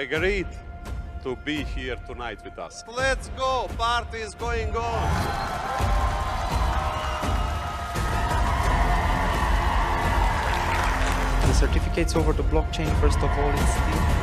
agreed to be here tonight with us. Let's go, party is going on. The certificates over the blockchain, first of all, it's the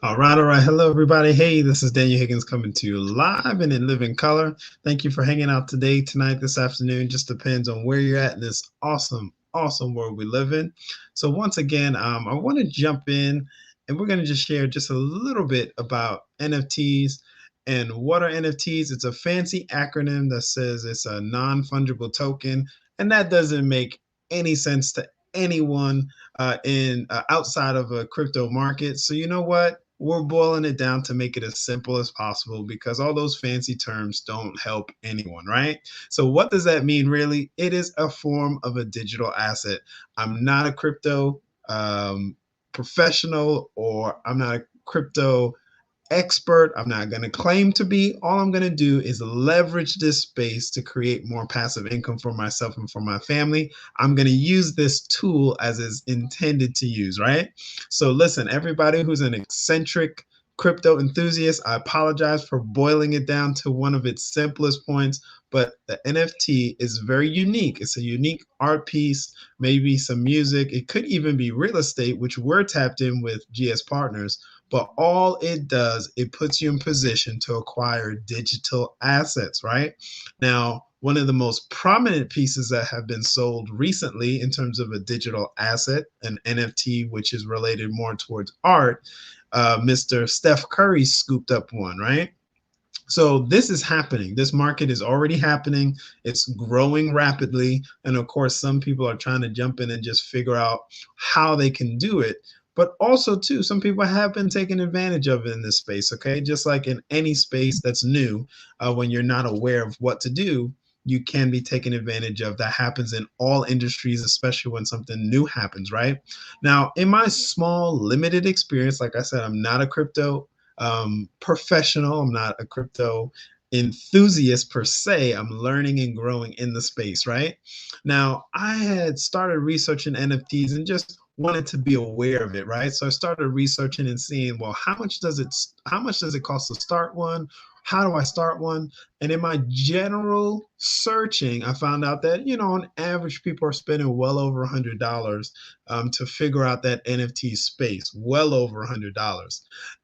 All right. Hello, everybody. Hey, this is Daniel Higgins coming to you live and in living color. Thank you for hanging out today, tonight, this afternoon. Just depends on where you're at in this awesome world we live in. So once again, I want to jump in and we're going to just share just a little bit about NFTs. And what are NFTs? It's a fancy acronym that says it's a non-fungible token. And that doesn't make any sense to anyone in outside of a crypto market. So you know what? We're boiling it down to make it as simple as possible because all those fancy terms don't help anyone, right? So what does that mean really? It is a form of a digital asset. I'm not a crypto professional, or I'm not a crypto expert. I'm not going to claim to be. All I'm going to do is leverage this space to create more passive income for myself and for my family. I'm going to use this tool as is intended to use, right? So listen, everybody who's an eccentric crypto enthusiast, I apologize for boiling it down to one of its simplest points, but the NFT is very unique. It's a unique art piece, maybe some music. It could even be real estate, which we're tapped in with GS Partners. But all it does, it puts you in position to acquire digital assets, right? Now, one of the most prominent pieces that have been sold recently in terms of a digital asset, an NFT, which is related more towards art, Mr. Steph Curry scooped up one, right? So this is happening. This market is already happening. It's growing rapidly. And of course, some people are trying to jump in and just figure out how they can do it. But also, too, some people have been taking advantage of it in this space, okay? Just like in any space that's new, when you're not aware of what to do, you can be taken advantage of. That happens in all industries, especially when something new happens, right? Now, in my small, limited experience, like I said, I'm not a crypto professional. I'm not a crypto enthusiast per se. I'm learning and growing in the space, right? Now, I had started researching NFTs and just wanted to be aware of it, right? So I started researching and seeing, well, how much does it cost to start one? How do I start one? And in my general searching, I found out that, on average, people are spending well over $100 to figure out that NFT space, well over $100.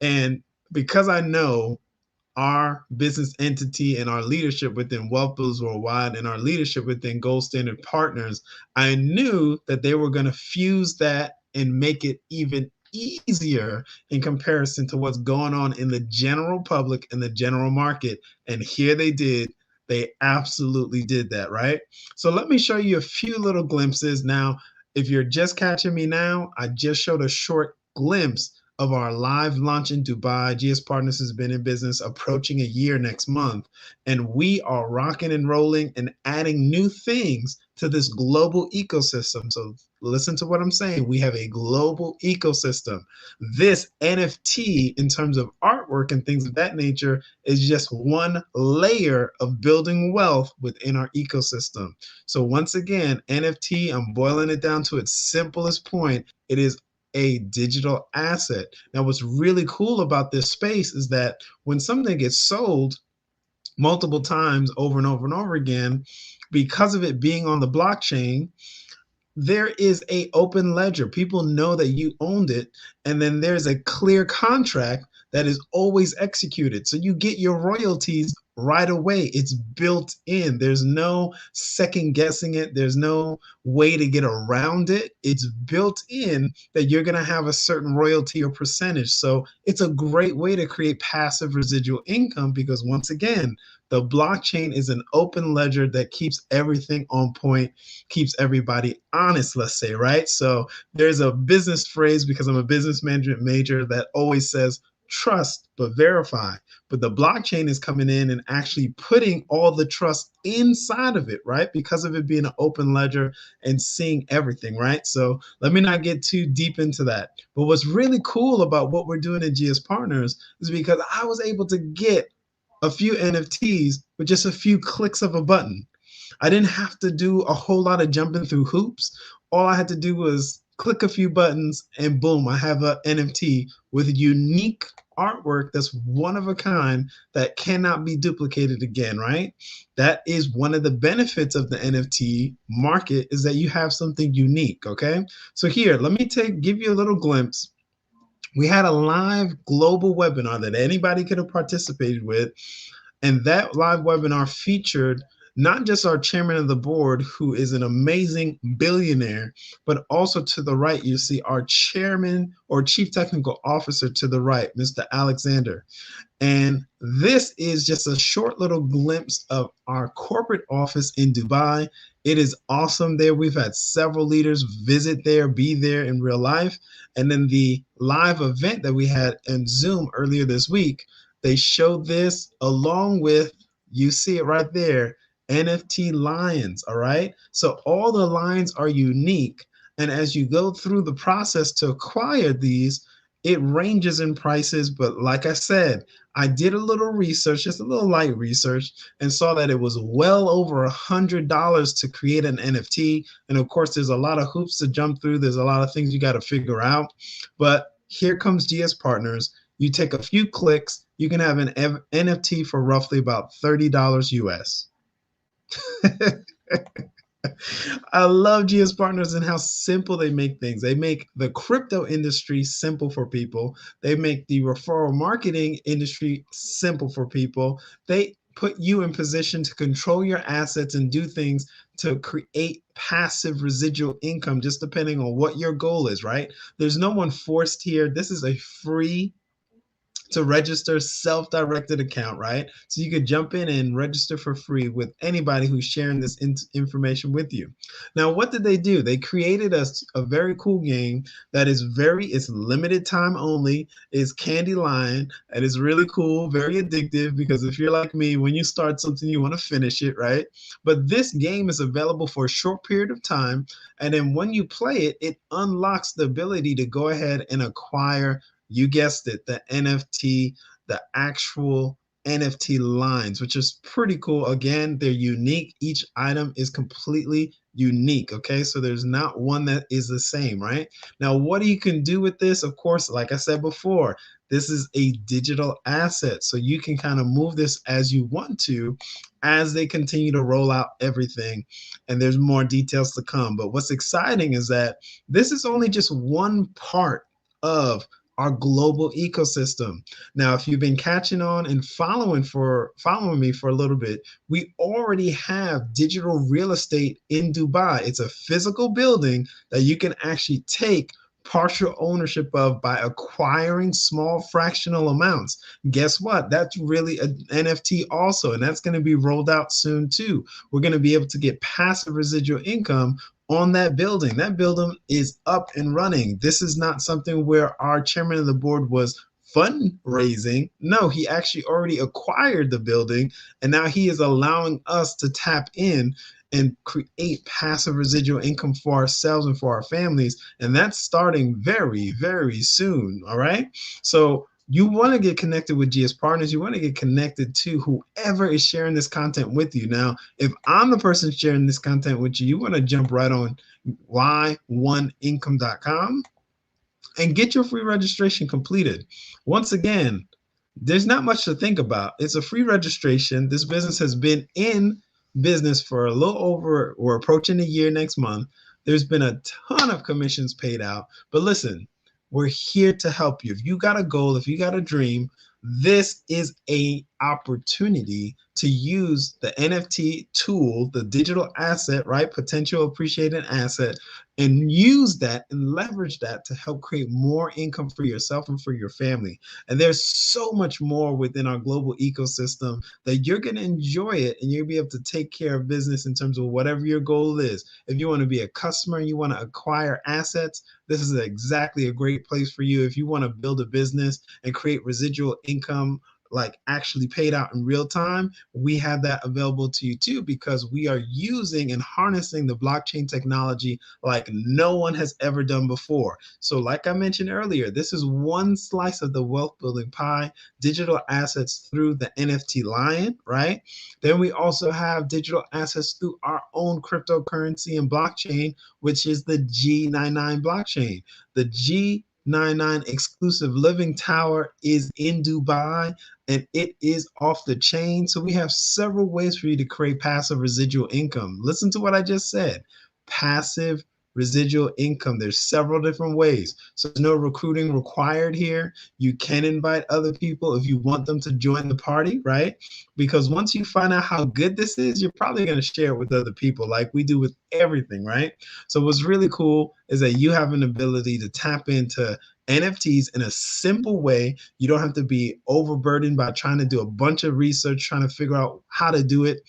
And because I know our business entity and our leadership within Wealth Builders Worldwide and our leadership within Gold Standard Partners, I knew that they were going to fuse that and make it even easier in comparison to what's going on in the general public and the general market. And here they did. They absolutely did that, right? So let me show you a few little glimpses. Now, if you're just catching me now, I just showed a short glimpse of our live launch in Dubai. GS Partners has been in business approaching a year next month, and we are rocking and rolling and adding new things to this global ecosystem. So listen to what I'm saying. We have a global ecosystem. This NFT, in terms of artwork and things of that nature, is just one layer of building wealth within our ecosystem. So once again, NFT, I'm boiling it down to its simplest point. It is a digital asset. Now, what's really cool about this space is that when something gets sold multiple times over and over and over again, because of it being on the blockchain, there is a open ledger. People know that you owned it, and then there's a clear contract that is always executed. So you get your royalties right away. It's built in. There's no second guessing it. There's no way to get around it. It's built in that you're going to have a certain royalty or percentage. So it's a great way to create passive residual income because once again, the blockchain is an open ledger that keeps everything on point, keeps everybody honest, let's say, right? So there's a business phrase because I'm a business management major that always says, trust but verify. But the blockchain is coming in and actually putting all the trust inside of it, right? Because of it being an open ledger and seeing everything, right? So let me not get too deep into that. But what's really cool about what we're doing in GS Partners is because I was able to get a few NFTs with just a few clicks of a button. I didn't have to do a whole lot of jumping through hoops. All I had to do was click a few buttons and boom, I have an NFT with unique artwork that's one of a kind that cannot be duplicated again, right? That is one of the benefits of the NFT market is that you have something unique, okay? So here, let me give you a little glimpse. We had a live global webinar that anybody could have participated with. And that live webinar featured not just our chairman of the board, who is an amazing billionaire, but also to the right, you see our chairman or chief technical officer to the right, Mr. Alexander. And this is just a short little glimpse of our corporate office in Dubai. It is awesome there. We've had several leaders visit there, be there in real life. And then the live event that we had in Zoom earlier this week, they showed this along with, you see it right there, NFT lions, all right? So all the lines are unique. And as you go through the process to acquire these, it ranges in prices. But like I said, I did a little research, just a little light research, and saw that it was well over $100 to create an NFT. And of course, there's a lot of hoops to jump through. There's a lot of things you got to figure out. But here comes GS Partners. You take a few clicks, you can have an NFT for roughly about $30 US. I love GS Partners and how simple they make things. They make the crypto industry simple for people. They make the referral marketing industry simple for people. They put you in position to control your assets and do things to create passive residual income, just depending on what your goal is, right? There's no one forced here. This is a free to register self-directed account, right? So you could jump in and register for free with anybody who's sharing this information with you. Now, what did they do? They created a very cool game that is it's limited time only. It's Candy Lion, and it's really cool, very addictive, because if you're like me, when you start something, you want to finish it, right? But this game is available for a short period of time, and then when you play it, it unlocks the ability to go ahead and acquire, you guessed it, the NFT, the actual NFT lines, which is pretty cool. Again, they're unique. Each item is completely unique, okay? So there's not one that is the same, right? Now, what you can do with this, of course, like I said before, this is a digital asset. So you can kind of move this as you want to as they continue to roll out everything. And there's more details to come. But what's exciting is that this is only just one part of our global ecosystem. Now, if you've been catching on and following me for a little bit, we already have digital real estate in Dubai. It's a physical building that you can actually take partial ownership of by acquiring small fractional amounts. Guess what? That's really an NFT also, and that's going to be rolled out soon too. We're going to be able to get passive residual income on that building. That building is up and running. This is not something where our chairman of the board was fundraising. No, he actually already acquired the building, and now he is allowing us to tap in and create passive residual income for ourselves and for our families. And that's starting very, very soon. All right. So you want to get connected with GS Partners. You want to get connected to whoever is sharing this content with you. Now, if I'm the person sharing this content with you, you want to jump right on y1income.com and get your free registration completed. Once again, there's not much to think about. It's a free registration. This business has been in business for a little over, we're approaching a year next month. There's been a ton of commissions paid out. But listen, we're here to help you. If you got a goal, if you got a dream, This is a opportunity to use the NFT tool, the digital asset, right? Potential appreciated asset, and use that and leverage that to help create more income for yourself and for your family. And there's so much more within our global ecosystem that you're going to enjoy it, and you'll be able to take care of business in terms of whatever your goal is. If you want to be a customer and you want to acquire assets, this is exactly a great place for you. If you want to build a business and create residual income, like actually paid out in real time, we have that available to you too, because we are using and harnessing the blockchain technology like no one has ever done before. So like I mentioned earlier, this is one slice of the wealth building pie, digital assets through the NFT Lion, right? Then we also have digital assets through our own cryptocurrency and blockchain, which is the G99 blockchain. The G99 exclusive living tower is in Dubai, and it is off the chain. So we have several ways for you to create passive residual income. Listen to what I just said. Passive residual income. There's several different ways. So there's no recruiting required here. You can invite other people if you want them to join the party, right? Because once you find out how good this is, you're probably going to share it with other people like we do with everything, right? So what's really cool is that you have an ability to tap into NFTs in a simple way. You don't have to be overburdened by trying to do a bunch of research, trying to figure out how to do it.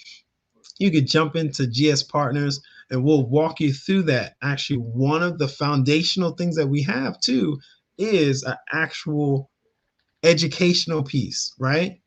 You could jump into GS Partners and we'll walk you through that. Actually, one of the foundational things that we have too is an actual educational piece, right?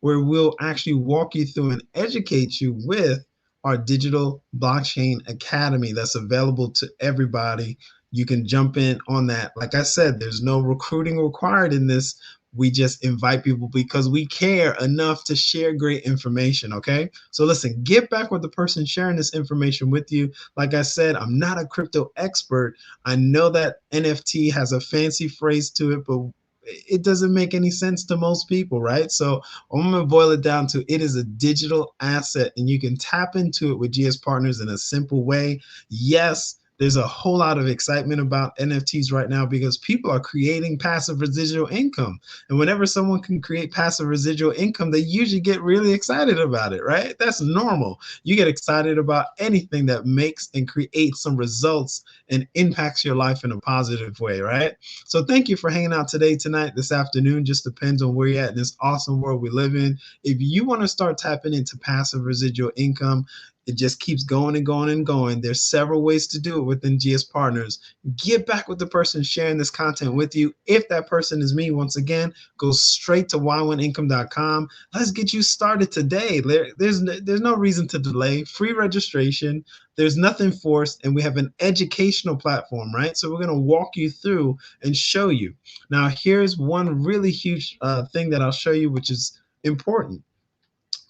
Where we'll actually walk you through and educate you with our digital blockchain academy that's available to everybody. You can jump in on that. Like I said, there's no recruiting required in this. We just invite people because we care enough to share great information. Okay. So listen, get back with the person sharing this information with you. Like I said, I'm not a crypto expert. I know that NFT has a fancy phrase to it, but it doesn't make any sense to most people, right? So I'm going to boil it down to it is a digital asset, and you can tap into it with GS Partners in a simple way. Yes, there's a whole lot of excitement about NFTs right now because people are creating passive residual income. And whenever someone can create passive residual income, they usually get really excited about it, right? That's normal. You get excited about anything that makes and creates some results and impacts your life in a positive way, right? So thank you for hanging out today, tonight, this afternoon. Just depends on where you're at in this awesome world we live in. If you want to start tapping into passive residual income, it just keeps going and going and going. There's several ways to do it within GS Partners. Get back with the person sharing this content with you. If that person is me, once again, go straight to y1income.com. Let's get you started today. There's no reason to delay. Free registration. There's nothing forced, and we have an educational platform, right? So we're going to walk you through and show you. Now, here's one really huge thing that I'll show you, which is important.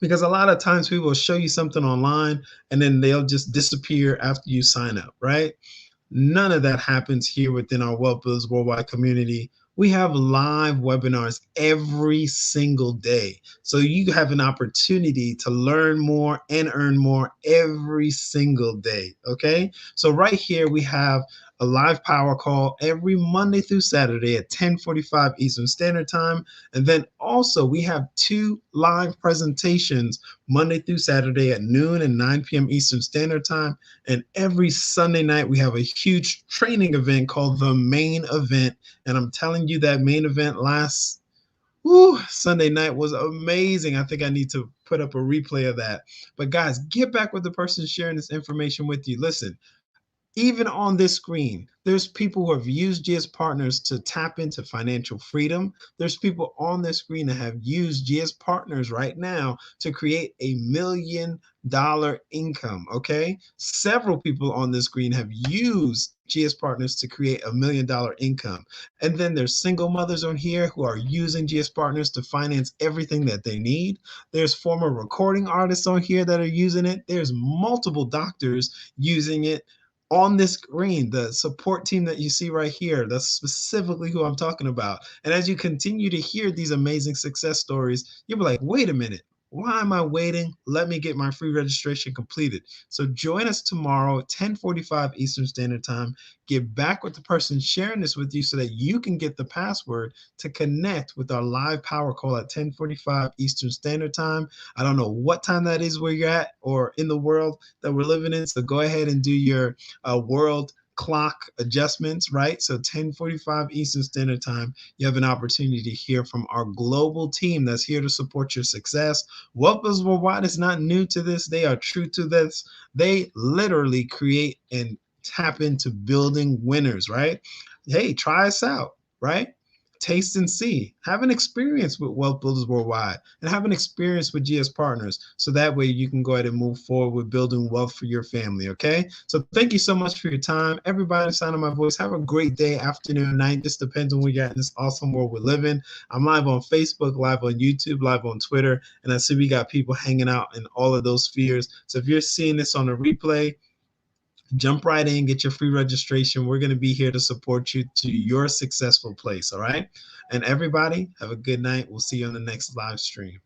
Because a lot of times people will show you something online and then they'll just disappear after you sign up, right? None of that happens here within our Wealth Builders Worldwide community. We have live webinars every single day. So you have an opportunity to learn more and earn more every single day, okay? So right here we have a live power call every Monday through Saturday at 10:45 Eastern Standard Time. And then also we have 2 live presentations Monday through Saturday at noon and 9 p.m. Eastern Standard Time. And every Sunday night we have a huge training event called the Main Event. And I'm telling you, that main event last Sunday night was amazing. I think I need to put up a replay of that. But guys, get back with the person sharing this information with you. Listen, even on this screen, there's people who have used GS Partners to tap into financial freedom. There's people on this screen that have used GS Partners right now to create $1 million income, okay? Several people on this screen have used GS Partners to create $1 million income. And then there's single mothers on here who are using GS Partners to finance everything that they need. There's former recording artists on here that are using it. There's multiple doctors using it. On this screen, the support team that you see right here, that's specifically who I'm talking about. And as you continue to hear these amazing success stories, you'll be like, wait a minute, Why am I waiting? Let me get my free registration completed. So join us tomorrow at 10:45 Eastern Standard Time. Get back with the person sharing this with you so that you can get the password to connect with our live power call at 10:45 Eastern Standard Time. I don't know what time that is where you're at or in the world that we're living in. So go ahead and do your world clock adjustments, right? So 10:45 Eastern Standard Time, you have an opportunity to hear from our global team that's here to support your success. Wealth Builders Worldwide is not new to this. They are true to this. They literally create and tap into building winners, right? Hey, try us out, right? Taste and see. Have an experience with Wealth Builders Worldwide and have an experience with GS Partners. So that way you can go ahead and move forward with building wealth for your family. Okay. So thank you so much for your time. Everybody, sound of my voice, have a great day, afternoon, night. This depends on where you're at in this awesome world we're living. I'm live on Facebook, live on YouTube, live on Twitter. And I see we got people hanging out in all of those spheres. So if you're seeing this on a replay, jump right in, get your free registration. We're going to be here to support you to your successful place. All right. And everybody, have a good night. We'll see you on the next live stream.